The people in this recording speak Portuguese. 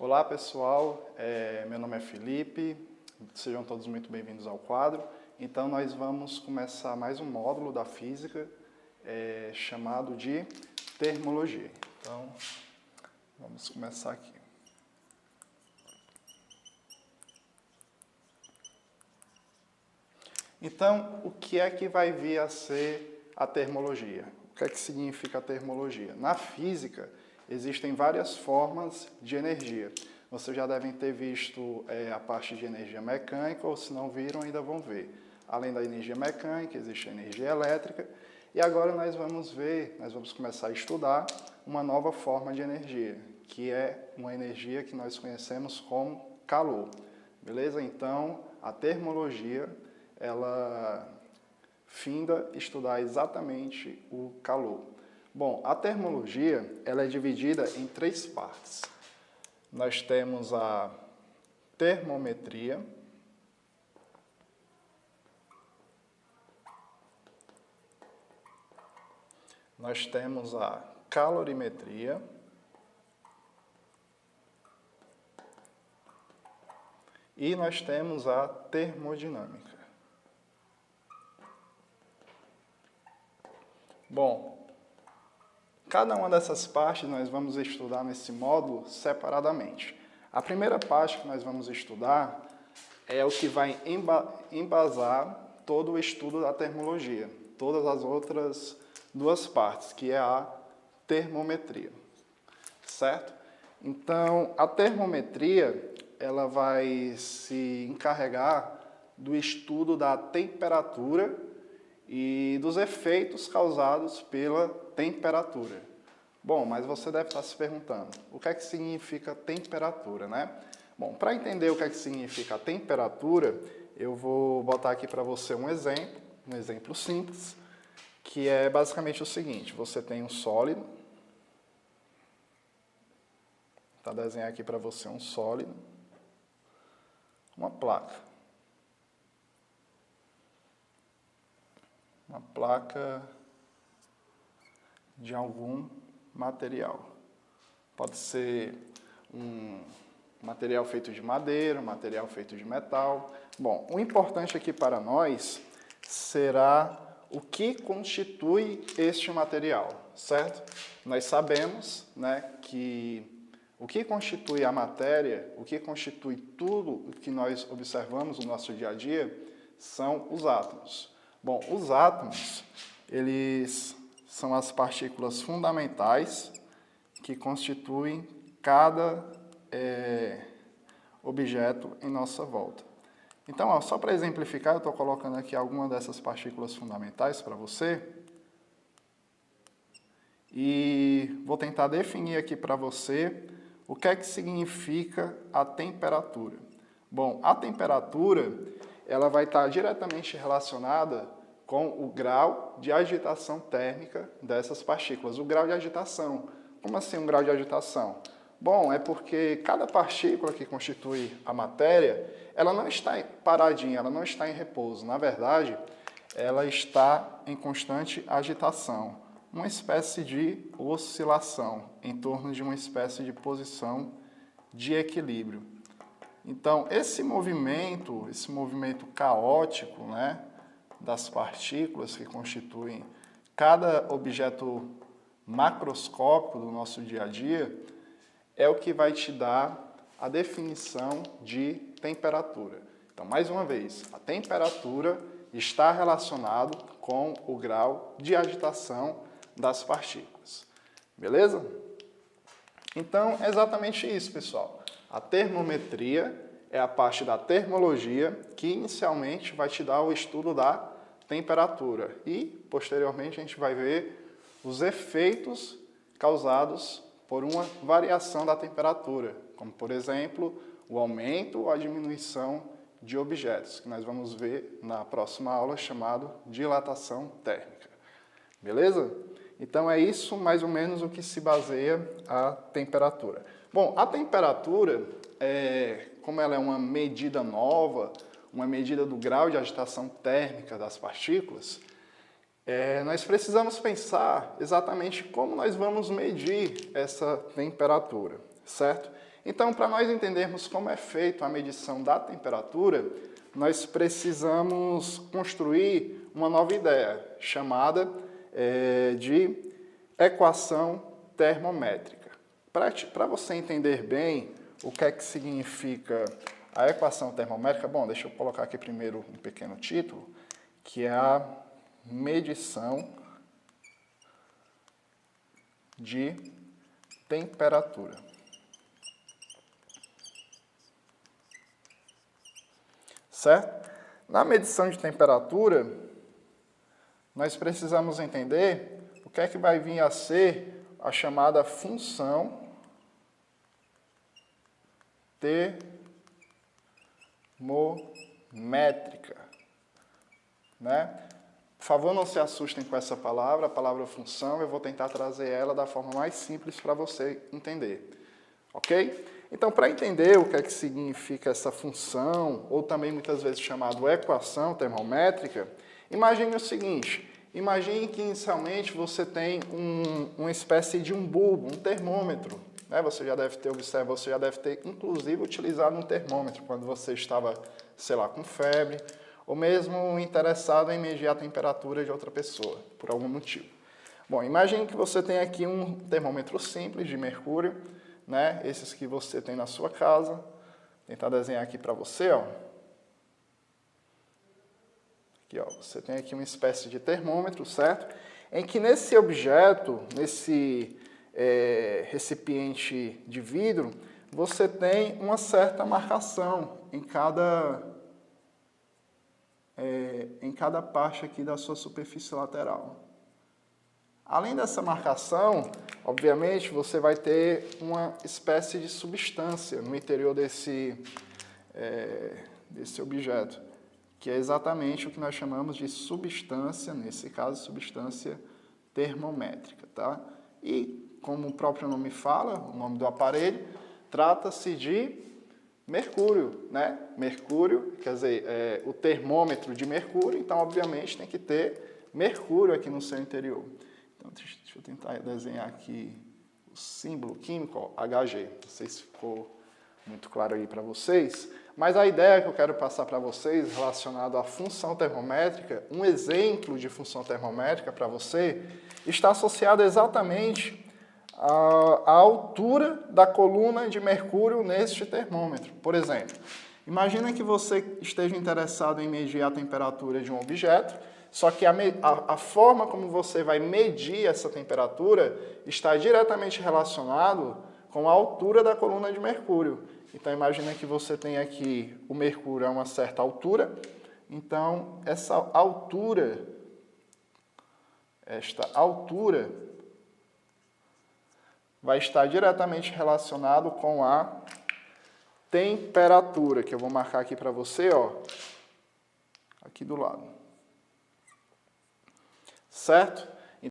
Olá pessoal, meu nome é Felipe, sejam todos muito bem-vindos ao quadro. Então nós vamos começar mais um módulo da física chamado de termologia. Então vamos começar aqui. Então o que é que vai vir a ser a termologia? O que é que significa a termologia? Na física existem várias formas de energia. Vocês já devem ter visto a parte de energia mecânica, ou se não viram, ainda vão ver. Além da energia mecânica, existe a energia elétrica. E agora nós vamos começar a estudar uma nova forma de energia, que é uma energia que nós conhecemos como calor. Beleza? Então, a termologia, ela finda estudar exatamente o calor. Bom, a termologia ela é dividida em três partes. Nós temos a termometria, nós temos a calorimetria e nós temos a termodinâmica. Bom, cada uma dessas partes nós vamos estudar nesse módulo separadamente. A primeira parte que nós vamos estudar é o que vai embasar todo o estudo da termologia, todas as outras duas partes, que é a termometria, certo? Então, a termometria, ela vai se encarregar do estudo da temperatura e dos efeitos causados pela temperatura. Bom, mas você deve estar se perguntando, o que é que significa temperatura, né? Bom, para entender o que é que significa a temperatura, eu vou botar aqui para você um exemplo simples, que é basicamente o seguinte: você tem um sólido, vou desenhar aqui para você um sólido, uma placa de algum material. Pode ser um material feito de madeira, um material feito de metal. Bom, o importante aqui para nós será o que constitui este material, certo? Nós sabemos, né, que o que constitui a matéria, o que constitui tudo o que nós observamos no nosso dia a dia, são os átomos. Bom, os átomos, eles são as partículas fundamentais que constituem cada objeto em nossa volta. Então, ó, só para exemplificar, eu estou colocando aqui algumas dessas partículas fundamentais para você. E vou tentar definir aqui para você o que é que significa a temperatura. Bom, a temperatura ela vai estar diretamente relacionada com o grau de agitação térmica dessas partículas. O grau de agitação. Como assim um grau de agitação? Bom, é porque cada partícula que constitui a matéria, ela não está paradinha, ela não está em repouso. Na verdade, ela está em constante agitação, uma espécie de oscilação, em torno de uma espécie de posição de equilíbrio. Então, esse movimento caótico, né, das partículas que constituem cada objeto macroscópico do nosso dia a dia, é o que vai te dar a definição de temperatura. Então, mais uma vez, a temperatura está relacionado com o grau de agitação das partículas. Beleza? Então, é exatamente isso, pessoal. A termometria é a parte da termologia que inicialmente vai te dar o estudo da temperatura e, posteriormente, a gente vai ver os efeitos causados por uma variação da temperatura, como, por exemplo, o aumento ou a diminuição de objetos, que nós vamos ver na próxima aula, chamado dilatação térmica. Beleza? Então, é isso mais ou menos o que se baseia a temperatura. Bom, a temperatura, como ela é uma medida nova, uma medida do grau de agitação térmica das partículas, nós precisamos pensar exatamente como nós vamos medir essa temperatura, certo? Então, para nós entendermos como é feita a medição da temperatura, nós precisamos construir uma nova ideia, chamada de equação termométrica. Para você entender bem o que é que significa a equação termométrica, bom, deixa eu colocar aqui primeiro um pequeno título, que é a medição de temperatura. Certo? Na medição de temperatura, nós precisamos entender o que é que vai vir a ser a chamada função termométrica, né? Por favor, não se assustem com essa palavra, a palavra função, eu vou tentar trazer ela da forma mais simples para você entender, ok? Então, para entender o que é que significa essa função, ou também muitas vezes chamado equação termométrica, imagine o seguinte, imagine que inicialmente você tem uma espécie de um bulbo, um termômetro, né? Você já deve ter observado, você já deve ter inclusive utilizado um termômetro quando você estava, sei lá, com febre, ou mesmo interessado em medir a temperatura de outra pessoa, por algum motivo. Bom, imagine que você tem aqui um termômetro simples de mercúrio, né? Esses que você tem na sua casa. Vou tentar desenhar aqui para você, ó. Aqui, ó, você tem aqui uma espécie de termômetro, certo? Em que nesse objeto, nesse recipiente de vidro, você tem uma certa marcação em cada parte aqui da sua superfície lateral. Além dessa marcação, obviamente, você vai ter uma espécie de substância no interior desse objeto, que é exatamente o que nós chamamos de substância, nesse caso, substância termométrica, tá? E, como o próprio nome fala, o nome do aparelho, trata-se de mercúrio, né? Mercúrio, quer dizer, o termômetro de mercúrio, então, obviamente, tem que ter mercúrio aqui no seu interior. Então, deixa eu tentar desenhar aqui o símbolo químico, ó, Hg. Não sei se ficou muito claro aí para vocês, mas a ideia que eu quero passar para vocês relacionado à função termométrica, um exemplo de função termométrica para você, está associado exatamente à altura da coluna de mercúrio neste termômetro. Por exemplo, imagina que você esteja interessado em medir a temperatura de um objeto, só que a forma como você vai medir essa temperatura está diretamente relacionado com a altura da coluna de mercúrio. Então, imagina que você tem aqui o mercúrio a uma certa altura. Então, esta altura vai estar diretamente relacionado com a temperatura, que eu vou marcar aqui para você, ó, aqui do lado. Certo?